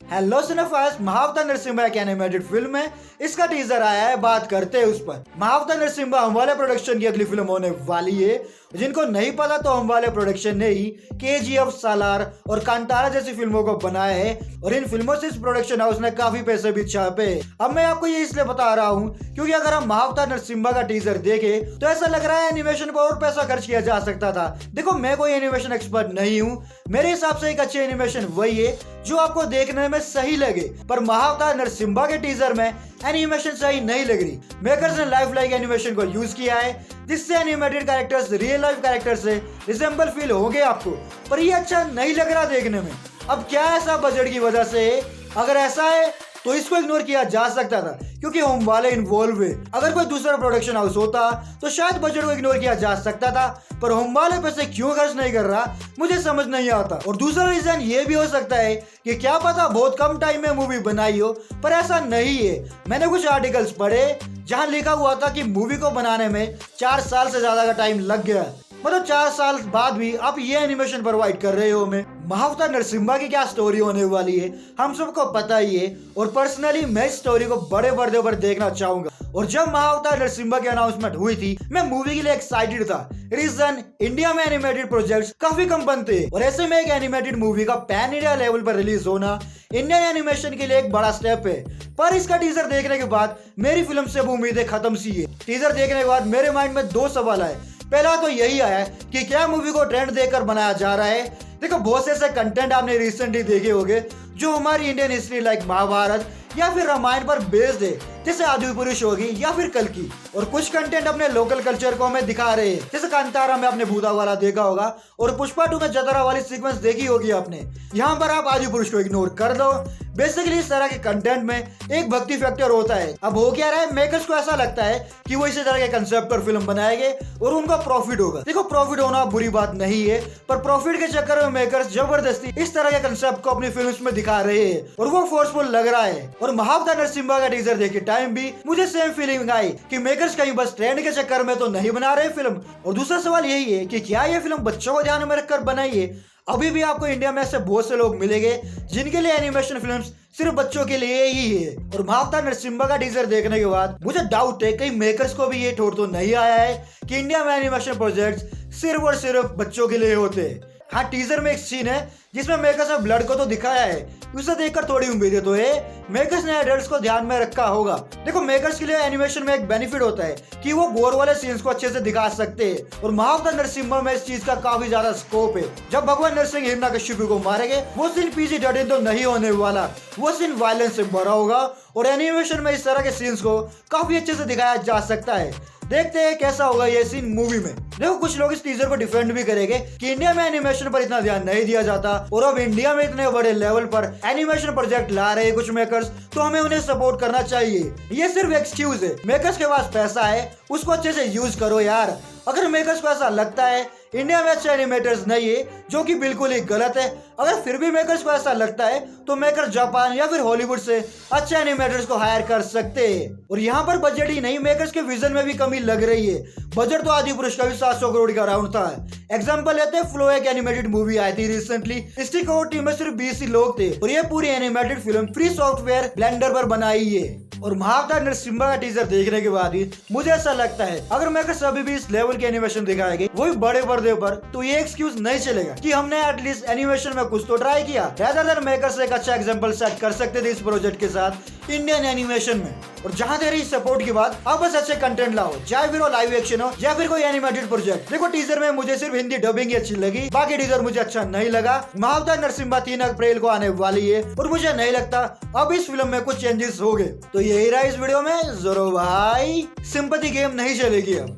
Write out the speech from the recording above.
Hello cinephiles, Mahavatar Narasimha एक animated film है। इसका टीजर आया है, बात करते हैं उस पर। महावतार नरसिम्हा हमवाले प्रोडक्शन की अगली फिल्म होने वाली है। जिनको नहीं पता तो हमवाले प्रोडक्शन ने ही केजीएफ, सालार और कांतारा जैसी फिल्मों को बनाया है और इन फिल्मों से इस प्रोडक्शन हाउस ने काफी पैसे भी छापे। अब मैं आपको ये इसलिए बता रहा हूँ क्योंकि अगर हम महावतार नरसिम्हा का टीजर देखे तो ऐसा लग रहा है एनिमेशन पर और पैसा खर्च किया जा सकता था। देखो, मैं कोई एनिमेशन एक्सपर्ट नहीं हूँ, मेरे हिसाब से एक अच्छी एनिमेशन वही है जो आपको देखने में सही लगे, पर महावतार नरसिम्हा के टीजर में एनिमेशन सही नहीं लग रही। मेकर्स ने लाइफ लाइक एनिमेशन को यूज किया है जिससे animated characters real life character से रिजेंबल फील होंगे आपको, पर ये अच्छा नहीं लग रहा देखने में। अब क्या ऐसा बजट की वजह से? अगर ऐसा है तो इसको इग्नोर किया जा सकता था क्योंकि होम वाले इन्वॉल्व है। अगर कोई दूसरा प्रोडक्शन हाउस होता तो शायद बजट को इग्नोर किया जा सकता था, पर होम वाले पैसे क्यों खर्च नहीं कर रहा मुझे समझ नहीं आता। और दूसरा रीजन ये भी हो सकता है कि क्या पता बहुत कम टाइम में मूवी बनाई हो, पर ऐसा नहीं है। मैंने कुछ आर्टिकल्स पढ़े जहां लिखा हुआ था कि मूवी को बनाने में 4 साल से ज्यादा का टाइम लग गया। मतलब 4 साल बाद भी आप ये एनिमेशन प्रोवाइड कर रहे हो हमें। महावतार नरसिम्हा की क्या स्टोरी होने वाली है हम सबको पता ही है, और पर्सनली मैं इस स्टोरी को बड़े पर्दे पर देखना चाहूंगा। और जब महावतार नरसिम्हा की अनाउंसमेंट हुई थी मैं मूवी के लिए एक्साइटेड था। रीजन, इंडिया में एनिमेटेड प्रोजेक्ट्स काफी कम बनते हैं और ऐसे में एक एनिमेटेड मूवी का पैन इंडिया लेवल पर रिलीज होना इंडियन एनिमेशन के लिए एक बड़ा स्टेप है। पर इसका टीजर देखने के बाद मेरी फिल्म से अब उम्मीदें खत्म सी है। टीजर देखने के बाद मेरे माइंड में 2 सवाल आए। पहला तो यही आया कि क्या मूवी को ट्रेंड देकर बनाया जा रहा है। देखो, बहुत से ऐसे कंटेंट आपने रिसेंटली देखे होंगे जो हमारी इंडियन हिस्ट्री लाइक महाभारत या फिर रामायण पर बेस्ड है, जैसे आदि पुरुष होगी या फिर कल्कि। और कुछ कंटेंट अपने लोकल कल्चर को हमें दिखा रहे हैं, जैसे कांतारा में आपने भूता वाला देखा होगा और पुष्पा 2 में जतरा वाली सीक्वेंस देखी होगी आपने। यहाँ पर आप आदि पुरुष को इग्नोर कर दो। बेसिकली इस तरह के कंटेंट में एक भक्ति फैक्टर होता है। अब हो क्या रहा है, मेकर्स को ऐसा लगता है कि वो इसी तरह के कंसेप्ट पर फिल्म बनाएंगे और उनका प्रॉफिट होगा। देखो, प्रॉफिट होना बुरी बात नहीं है, पर प्रॉफिट के चक्कर में मेकर्स जबरदस्ती इस तरह के कंसेप्ट को अपनी फिल्म्स में दिखा रहे हैं और वो फोर्सफुल लग रहा है। और महावतार नरसिम्हा का टीजर देखे टाइम भी मुझे सेम फीलिंग आई कि मेकर्स कहीं बस ट्रेंड के चक्कर में तो नहीं बना रहे फिल्म। और दूसरा सवाल यही है कि क्या ये फिल्म बच्चों को ध्यान में रखकर बनाई है? अभी भी आपको इंडिया में ऐसे बहुत से लोग मिलेंगे जिनके लिए एनिमेशन फिल्म्स सिर्फ बच्चों के लिए ही है। और महावतार नरसिम्हा का टीजर देखने के बाद मुझे डाउट है कहीं मेकर्स को भी ये थॉट तो नहीं आया है कि इंडिया में एनिमेशन प्रोजेक्ट्स सिर्फ और सिर्फ बच्चों के लिए होते हैं। हाँ, टीजर में एक सीन है जिसमें मेकर्स ने ब्लड को तो दिखाया है, उसे देखकर थोड़ी उम्मीदें तो है। मेकर्स ने एडल्ट्स को ध्यान में रखा होगा। देखो, मेकर्स के लिए एनिमेशन में एक बेनिफिट होता है कि वो गोर वाले सीन्स को अच्छे से दिखा सकते हैं और महावतार नरसिम्हा में इस चीज का काफी ज्यादा स्कोप है। जब भगवान नरसिंह हिरण्यकशिपु को मारेंगे वो सीन PG-13 तो नहीं होने वाला, वो सीन वायलेंस से भरा होगा और एनिमेशन में इस तरह के सीन्स को काफी अच्छे से दिखाया जा सकता है। देखते हैं कैसा होगा ये सीन मूवी में। देखो, कुछ लोग इस टीजर को डिफेंड भी करेंगे कि इंडिया में एनिमेशन पर इतना ध्यान नहीं दिया जाता और अब इंडिया में इतने बड़े लेवल पर एनिमेशन प्रोजेक्ट ला रहे हैं कुछ मेकर्स, तो हमें उन्हें सपोर्ट करना चाहिए। ये सिर्फ एक्सक्यूज है। मेकर्स के पास पैसा है, उसको अच्छे से यूज करो यार। अगर मेकर्स को ऐसा लगता है इंडिया में अच्छे एनिमेटर्स नहीं है, जो कि बिल्कुल ही गलत है, अगर फिर भी मेकर्स को ऐसा लगता है तो मेकर जापान या फिर हॉलीवुड से अच्छे एनिमेटर्स को हायर कर सकते हैं। और यहाँ पर बजट ही नहीं, मेकर्स के विजन में भी कमी लग रही है। बजट तो आदि पुरुष का भी 700 करोड़ का राउंड था। एग्जाम्पल लेते हैं, फ्लो एक एनिमेटेड मूवी आई थी रिसेंटली। इसकी कोर टीम में सिर्फ 20 ही लोग थे और ये पूरी animated film free software blender पर बनाई है। और महावतार नरसिम्हा का टीजर देखने के बाद ही मुझे ऐसा लगता है अगर मेकर्स अभी भी इस लेवल की एनिमेशन दिखाएंगे वो भी बड़े पर्दे पर, तो ये एक्सक्यूज नहीं चलेगा कि हमने एटलीस्ट एनिमेशन में कुछ तो ट्राई किया। रादर देन मेकर्स एक अच्छा एग्जांपल सेट कर सकते थे इस प्रोजेक्ट के साथ इंडियन एनिमेशन में। और जहां दे रही सपोर्ट की बात, आप बस अच्छे कंटेंट लाओ, चाहे फिर वो लाइव एक्शन हो या फिर कोई एनिमेटेड प्रोजेक्ट। देखो, टीजर में मुझे सिर्फ हिंदी डबिंग ही अच्छी लगी, बाकी टीजर मुझे अच्छा नहीं लगा। महावतार नरसिम्हा 3 अप्रैल को आने वाली है और मुझे नहीं लगता अब इस फिल्म में कुछ चेंजेस होंगे। तो यही रहा इस वीडियो में। जोरो भाई, सिंपैथी गेम नहीं चलेगी अब।